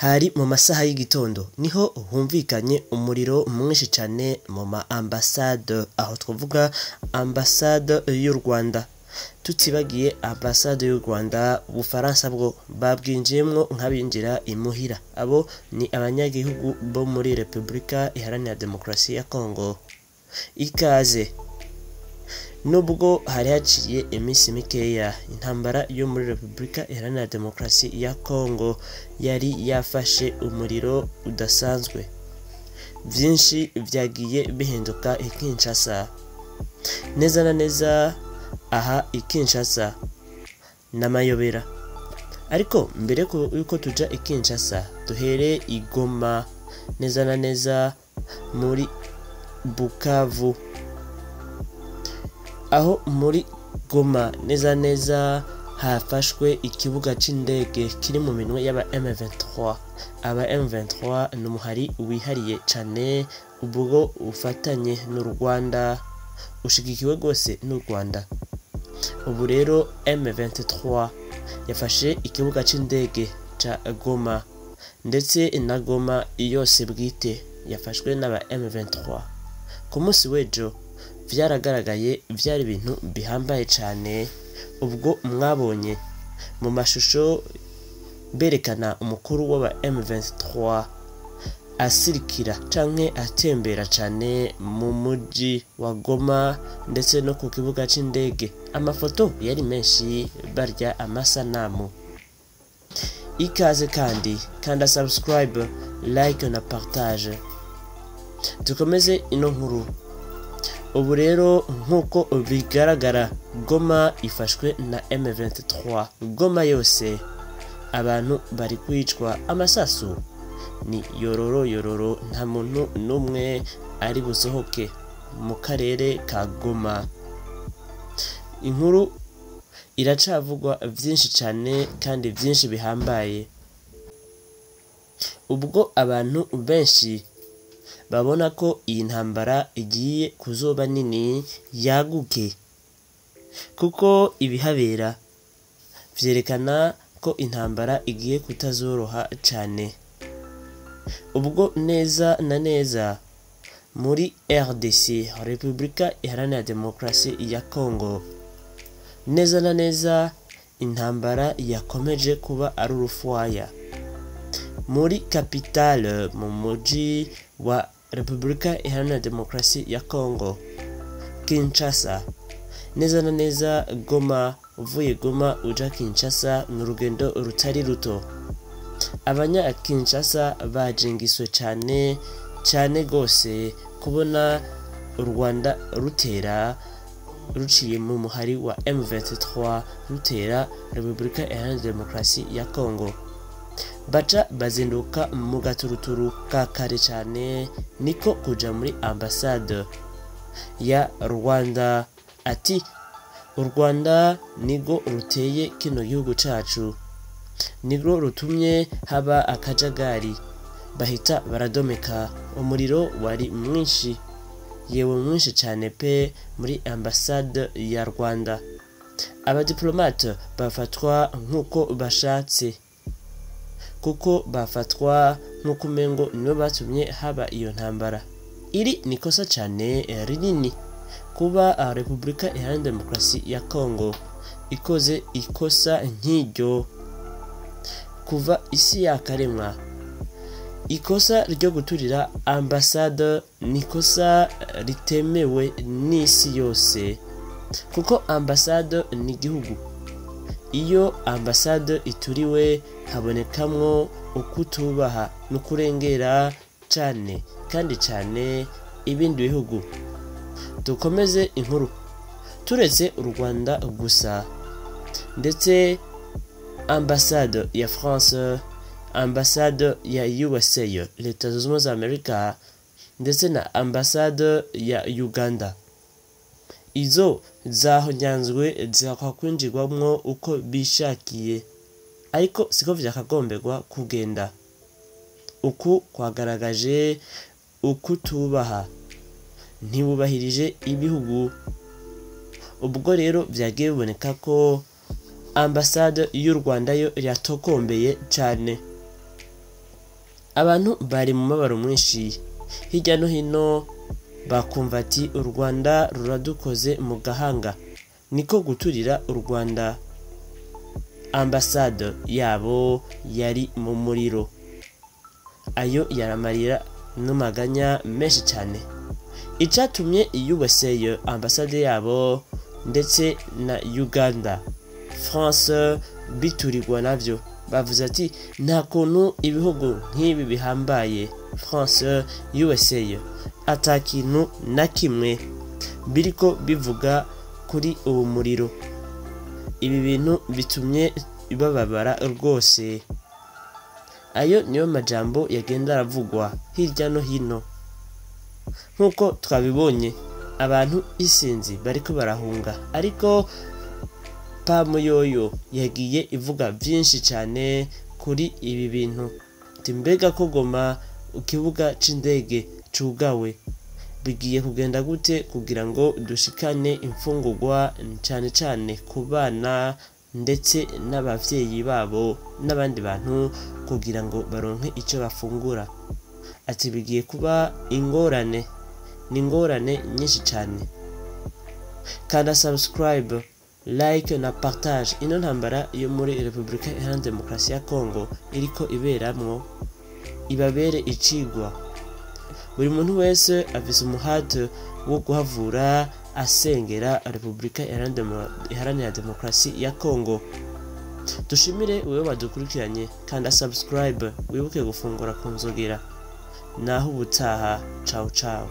hari mu masaha y'igitondo niho humvikanye umuriro mwinshi cyane mu ma ambassade, aho twavuga ambassade y'u Rwanda, tutibagiye ambassade y'u Rwanda. Ubufaransa bwo babwinjiyemwo nk'abinjira imuhira, abo ni abanyagihugu bo muri Repubulika Iharanira Demokarasi ya Kongo. Ikaze. Nubwo hari haciye iminsi mikeya, intambara yo muri Repubulika Iharanira Demokarasi ya Kongo yari yafashe umuriro udasanzwe. Byinshi vyagiye bihinduka i Kinshasa. Neza na neza aha i Kinshasa n'amayobera. Ariko mbere yuko tuja i Kinshasa, duhere i Goma, neza na neza muri Bukavu. Aho muri Goma neza neza hafashwe ikibuga c'indege kiri mu minwe y'aba M23. Aba M23 n'umuhari wihariye cane, ubwo ufatanye n'u Rwanda, ushigikiwe gose n'u Rwanda. Ubu rero M23 yafashe ikibuga c'indege ca Goma, ndetse na Goma yose bwite yafashwe n'aba M23. Ku munsi w'ejo vyaragaragaye, vyari ibintu bihambaye cane, ubwo mwabonye mu mashusho berekana umukuru w'aba M23 asirikira canke atembera cane mu muji wa Goma ndetse no ku kibuga c'indege. Amafoto yari menshi, barya amasanamu. Ikaze kandi kanda subscribe, like na partage. Dukomeze ino nkuru. Ubu rero nkuko bigaragara, Goma ifashwe na M23. Goma yose abantu bari kwicwa, amasasu ni yororo, nta muntu n'umwe ari busohoke mu karere ka Goma. Inkuru iracavugwa vyinshi cyane kandi vyinshi bihambaye, ubwo abantu benshi babona ko iyi ntambara igiye kuzoba nini, yaguke, kuko ibihabera vyerekana ko intambara igiye kutazoroha cyane. Ubwo neza na neza muri RDC, Repubulika Iharanira Demokarasi ya Kongo, neza na neza intambara yakomeje kuba ari urufwaya. Muri capitale, mu muji wa Repubulika Iharanira Demokarasi ya Kongo, Kinshasa, neza na neza Goma, uvuye Goma uja Kinshasa n'urugendo rutari ruto. Abanya Kinshasa bajengiswe cyane gose kubona u Rwanda rutera ruciye mu muhari wa M23, rutera Repubulika Iharanira Demokarasi ya Kongo. Baca bazinduka mu gaturuturu ka kare cyane, niko kuja muri ambassade ya Rwanda, ati u Rwanda nigo ruteye kino gihugu cacu, nigo rutumye haba akajagari. Bahita baradomeka. Umuriro wari mwinshi, yewe mwinshi cyane pe, muri ambassade ya Rwanda. Abadiplomate bafatwa nkuko bashatse, kuko bafatwa nkuko umengo nibo batumye haba iyo ntambara. Iri nikosa cyane rinini kuba Repubulika Iharanira Demokarasi ya Kongo ikoze ikosa nk'iryo kuva isi yakaremwa. Ikosa ryo guturira ambassade nikosa ritemewe n'isi yose, kuko ambassade ni igihugu. Iyo ambassade ituriwe habonekamwo ukutubaha no kurengera cyane kandi cyane ibindi bihugu. Dukomeze inkuru. Turetse u Rwanda gusa, ndetse ambassade ya France, ambassade ya USA, Leta Zunze Ubumwe za Amerika, ndetse na ambassade ya Uganda, izo zahonyanzwe zakakwinjirwamwo uko bishakiye. Ariko siko vyakagombegwa kugenda. Uku kwagaragaje ukutubaha, ntibubahirije ibihugu. Ubwo rero vyagiye biboneka ko ambassade y'u Rwanda yo yatokombeye cyane. abantu bari mu mabaro mwinshi hirya no hino, bakumva ati u Rwanda ruradukoze mu gahanga, niko guturira u Rwanda. Ambasade yabo yari mu muriro, ayo yaramarira n'amaganya menshi cyane. Icatumye USA ambasade yabo ndetse na Uganda, France biturirwa navyo, bavuze ati nta kuntu ibihugu nk'ibi bihambaye France, USA ata kintu na kimwe biriko bivuga kuri uwo muriro. Ibi bintu bitumye bababara rwose. Ayo niyo majambo yagenda aravugwa hirya no hino. Nkuko twabibonye, abantu isinzi bariko barahunga, ariko Pamu yoyo yagiye ivuga byinshi cyane kuri ibi bintu. Timbega ko Goma ikibuga c'indege cugawe, bigiye kugenda gute kugira ngo dushikane imfungurwa cyane cyane ku bana ndetse n'abavyeyi babo n'abandi bantu kugira ngo baronke icyo bafungura. Ati bigiye kuba ingorane, n'ingorane nyinshi cyane. Kanda subscribe, like na partage. Ino ntambara yo muri Republika Iharanira Demokarasi ya Kongo iriko iberamwo ibabere icigwa. Buri muntu wese afise umuhate wo guhavura asengera Republika Iharanira Demokarasi ya Kongo. Dushimire wewe wadukurikiranye, kanda subscribe, wibuke gufungura ku nzogera. Naho ubutaha, ciao ciao.